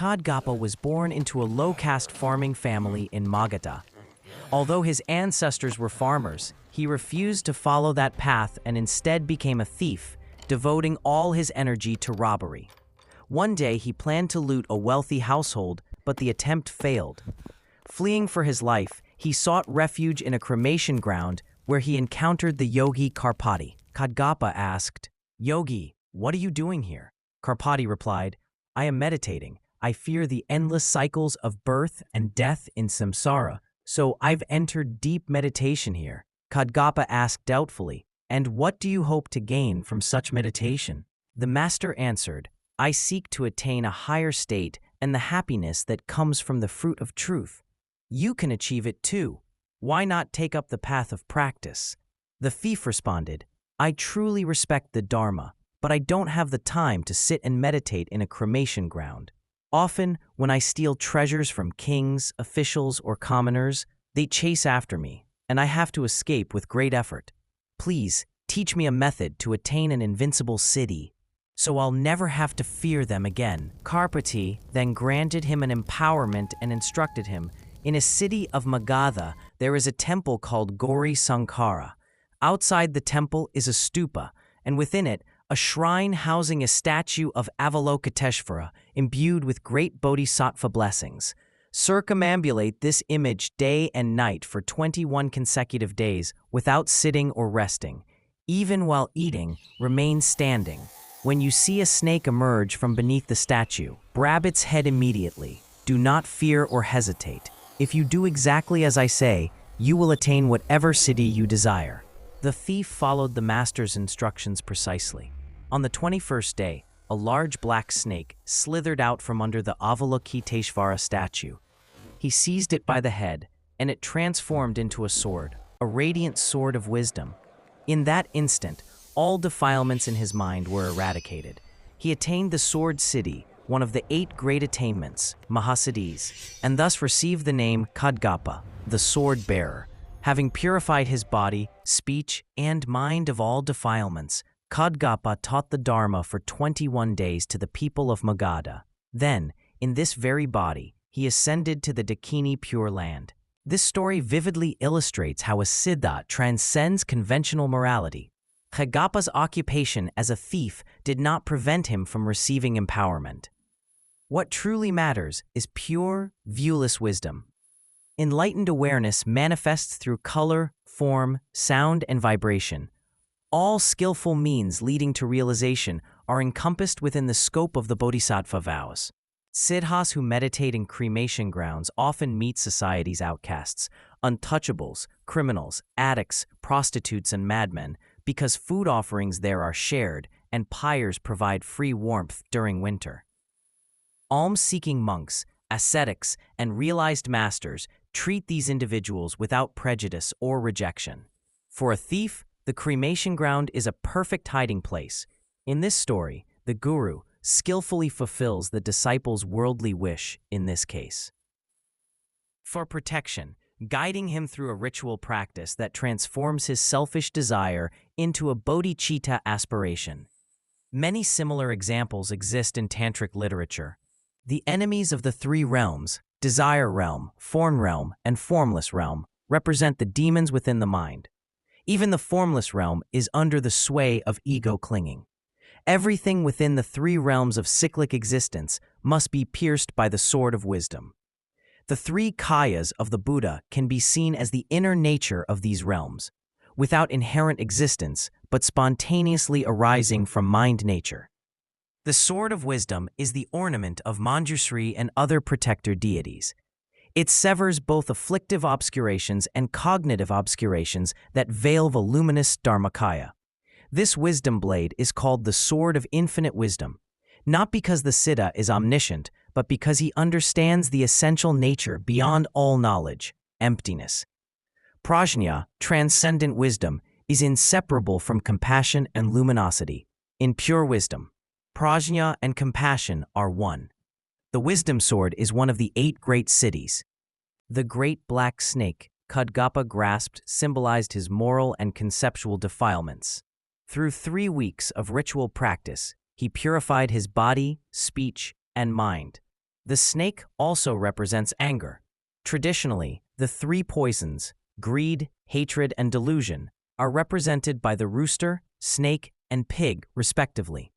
Khadgapa was born into a low-caste farming family in Magadha. Although his ancestors were farmers, he refused to follow that path and instead became a thief, devoting all his energy to robbery. One day he planned to loot a wealthy household, but the attempt failed. Fleeing for his life, he sought refuge in a cremation ground where he encountered the yogi Karpati. Khadgapa asked, "Yogi, what are you doing here?" Karpati replied, "I am meditating. I fear the endless cycles of birth and death in samsara, so I've entered deep meditation here." Khadgapa asked doubtfully, "And what do you hope to gain from such meditation?" The master answered, "I seek to attain a higher state and the happiness that comes from the fruit of truth. You can achieve it too. Why not take up the path of practice?" The thief responded, "I truly respect the Dharma, but I don't have the time to sit and meditate in a cremation ground. Often, when I steal treasures from kings, officials, or commoners, they chase after me, and I have to escape with great effort. Please, teach me a method to attain an invincible siddhi, so I'll never have to fear them again." Karpati then granted him an empowerment and instructed him, "In a city of Magadha, there is a temple called Gauri Sankara. Outside the temple is a stupa, and within it, a shrine housing a statue of Avalokiteśvara imbued with great bodhisattva blessings. Circumambulate this image day and night for 21 consecutive days without sitting or resting. Even while eating, remain standing. When you see a snake emerge from beneath the statue, grab its head immediately. Do not fear or hesitate. If you do exactly as I say, you will attain whatever siddhi you desire." The thief followed the master's instructions precisely. On the 21st day, a large black snake slithered out from under the Avalokiteśvara statue. He seized it by the head, and it transformed into a sword, a radiant sword of wisdom. In that instant, all defilements in his mind were eradicated. He attained the sword siddhi, one of the 8 great attainments, Mahasiddhas, and thus received the name Khadgapa, the sword bearer. Having purified his body, speech, and mind of all defilements, Khadgapa taught the Dharma for 21 days to the people of Magadha. Then, in this very body, he ascended to the Ḍākinī Pure Land. This story vividly illustrates how a siddha transcends conventional morality. Khadgapa's occupation as a thief did not prevent him from receiving empowerment. What truly matters is pure, viewless wisdom. Enlightened awareness manifests through color, form, sound, and vibration. All skillful means leading to realization are encompassed within the scope of the bodhisattva vows. Siddhas who meditate in cremation grounds often meet society's outcasts, untouchables, criminals, addicts, prostitutes, and madmen, because food offerings there are shared and pyres provide free warmth during winter. Alms-seeking monks, ascetics, and realized masters treat these individuals without prejudice or rejection. For a thief, the cremation ground is a perfect hiding place. In this story, the guru skillfully fulfills the disciple's worldly wish in this case. For protection, guiding him through a ritual practice that transforms his selfish desire into a bodhicitta aspiration. Many similar examples exist in tantric literature. The enemies of the 3 realms, desire realm, form realm, and formless realm, represent the demons within the mind. Even the formless realm is under the sway of ego clinging. Everything within the 3 realms of cyclic existence must be pierced by the sword of wisdom. The 3 kayas of the Buddha can be seen as the inner nature of these realms, without inherent existence, but spontaneously arising from mind nature. The sword of wisdom is the ornament of Manjushri and other protector deities. It severs both afflictive obscurations and cognitive obscurations that veil the luminous Dharmakaya. This wisdom blade is called the sword of infinite wisdom, not because the siddha is omniscient, but because he understands the essential nature beyond all knowledge, emptiness. Prajna, transcendent wisdom, is inseparable from compassion and luminosity. In pure wisdom, prajna and compassion are one. The wisdom sword is one of the 8 great siddhis. The great black snake Khadgapa grasped symbolized his moral and conceptual defilements. Through 3 weeks of ritual practice, he purified his body, speech, and mind. The snake also represents anger. Traditionally, the three poisons, greed, hatred, and delusion, are represented by the rooster, snake, and pig, respectively.